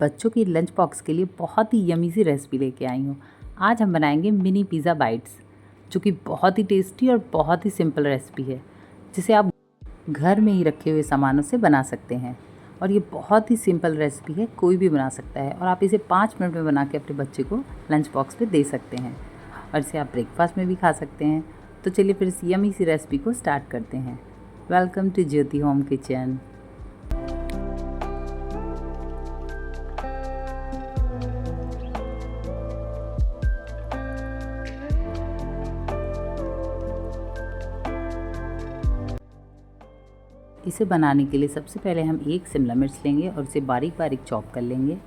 बच्चों की lunch box के लिए बहुत ही यमी सी रेसिपी लेके आई हूँ। आज हम बनाएंगे मिनी पिज़्ज़ा बाइट्स, जो कि बहुत ही टेस्टी और बहुत ही सिंपल रेसिपी है, जिसे आप घर में ही रखे हुए सामानों से बना सकते हैं। और ये बहुत ही सिंपल रेसिपी है, कोई भी बना सकता है और आप इसे 5 मिनट में बना के अपने बच्चे को लंच बॉक्स में दे सकते हैं और इसे आप ब्रेकफास्ट में भी खा सकते हैं। तो चलिए फिर इस यमी सी रेसिपी को स्टार्ट करते हैं। Welcome to Jyoti home kitchen. इसे बनाने के लिए सबसे पहले हम एक शिमला मिर्च लेंगे और इसे बारीक बारीक चॉप कर लेंगे।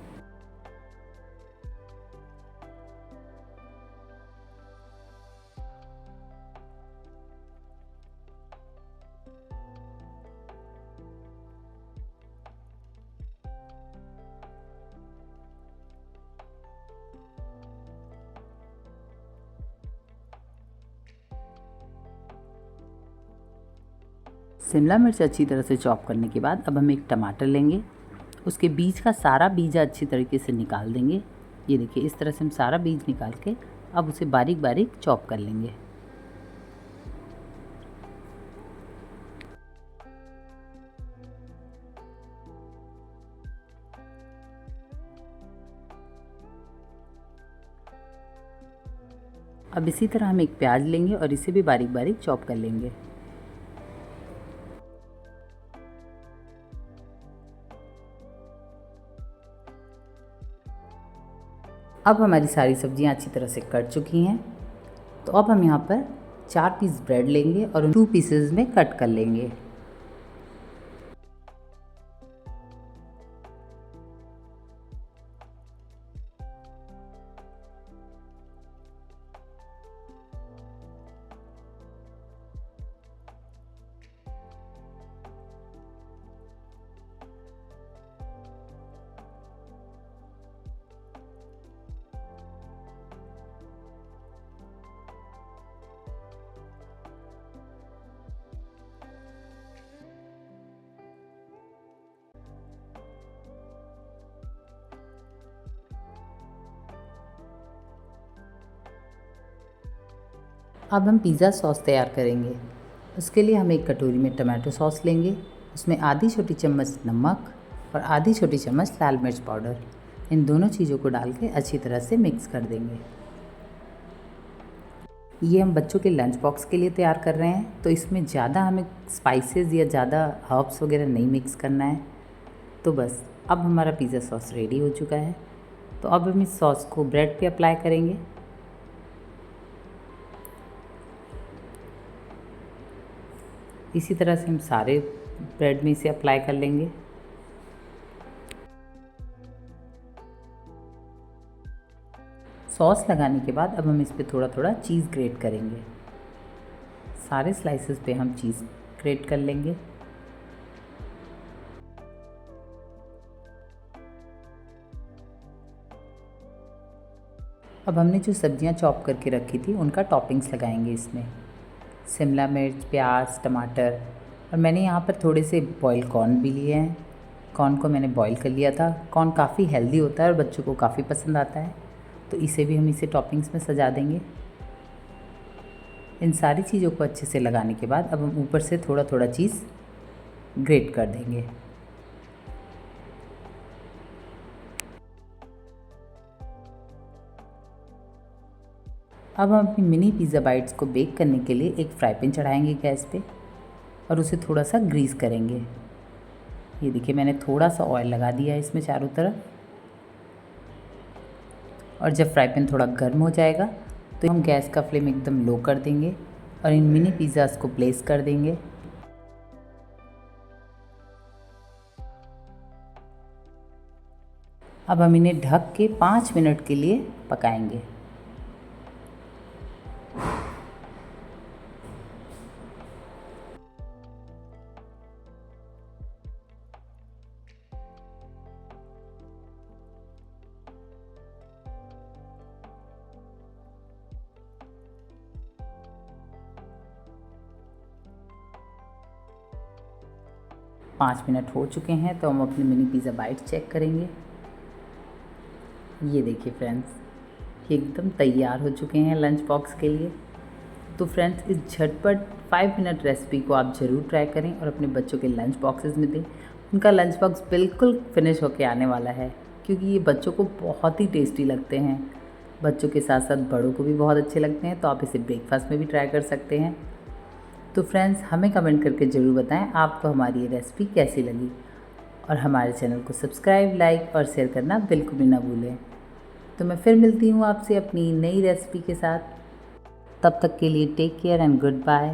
शिमला मिर्च अच्छी तरह से चॉप करने के बाद अब हम एक टमाटर लेंगे, उसके बीज का सारा बीजा अच्छी तरीके से निकाल देंगे। ये देखिए, इस तरह से हम सारा बीज निकाल के अब उसे बारीक बारीक चॉप कर लेंगे। अब इसी तरह हम एक प्याज लेंगे और इसे भी बारीक बारीक चॉप कर लेंगे। अब हमारी सारी सब्जियां अच्छी तरह से कट चुकी हैं, तो अब हम यहाँ पर 4 पीस ब्रेड लेंगे और 2 पीसेस में कट कर लेंगे। अब हम पिज़्ज़ा सॉस तैयार करेंगे। उसके लिए हम एक कटोरी में टमाटो सॉस लेंगे, उसमें आधी छोटी चम्मच नमक और आधी छोटी चम्मच लाल मिर्च पाउडर, इन दोनों चीज़ों को डाल के अच्छी तरह से मिक्स कर देंगे। ये हम बच्चों के लंच बॉक्स के लिए तैयार कर रहे हैं, तो इसमें ज़्यादा हमें स्पाइसेस या ज़्यादा हर्ब्स वगैरह नहीं मिक्स करना है। तो बस अब हमारा पिज़्ज़ा सॉस रेडी हो चुका है। तो अब हम इस सॉस को ब्रेड पे अप्लाई करेंगे। इसी तरह से हम सारे ब्रेड में इसे अप्लाई कर लेंगे। सॉस लगाने के बाद अब हम इस पे थोड़ा थोड़ा चीज़ ग्रेट करेंगे। सारे स्लाइसेस पे हम चीज़ ग्रेट कर लेंगे। अब हमने जो सब्जियां चॉप करके रखी थी उनका टॉपिंग्स लगाएंगे इसमें। शिमला मिर्च, प्याज, टमाटर, और मैंने यहाँ पर थोड़े से बॉयल कॉर्न भी लिए हैं। कॉर्न को मैंने बॉईल कर लिया था। कॉर्न काफ़ी हेल्दी होता है और बच्चों को काफ़ी पसंद आता है, तो इसे भी हम इसे टॉपिंग्स में सजा देंगे। इन सारी चीज़ों को अच्छे से लगाने के बाद अब हम ऊपर से थोड़ा थोड़ा चीज़ ग्रेट कर देंगे। अब हम अपनी मिनी पिज़्ज़ा बाइट्स को बेक करने के लिए एक फ्राई पैन चढ़ाएंगे गैस पे और उसे थोड़ा सा ग्रीस करेंगे। ये देखिए, मैंने थोड़ा सा ऑयल लगा दिया है इसमें चारों तरफ। और जब फ्राई पैन थोड़ा गर्म हो जाएगा तो हम गैस का फ्लेम एकदम लो कर देंगे और इन मिनी पिज़्ज़ास को प्लेस कर देंगे। अब हम इन्हें ढक के 5 मिनट के लिए पकाएंगे। पाँच मिनट हो चुके हैं, तो हम अपनी मिनी पिज़्ज़ा बाइट चेक करेंगे। ये देखिए फ्रेंड्स, ये एकदम तैयार हो चुके हैं लंच बॉक्स के लिए। तो फ्रेंड्स, इस झटपट 5 मिनट रेसिपी को आप ज़रूर ट्राई करें और अपने बच्चों के लंच बॉक्सेस में दें। उनका लंच बॉक्स बिल्कुल फिनिश होके आने वाला है, क्योंकि ये बच्चों को बहुत ही टेस्टी लगते हैं। बच्चों के साथ साथ बड़ों को भी बहुत अच्छे लगते हैं, तो आप इसे ब्रेकफास्ट में भी ट्राई कर सकते हैं। तो फ्रेंड्स, हमें कमेंट करके ज़रूर बताएं आपको हमारी ये रेसिपी कैसी लगी, और हमारे चैनल को सब्सक्राइब, लाइक और शेयर करना बिल्कुल भी ना भूलें। तो मैं फिर मिलती हूँ आपसे अपनी नई रेसिपी के साथ। तब तक के लिए take care and good bye.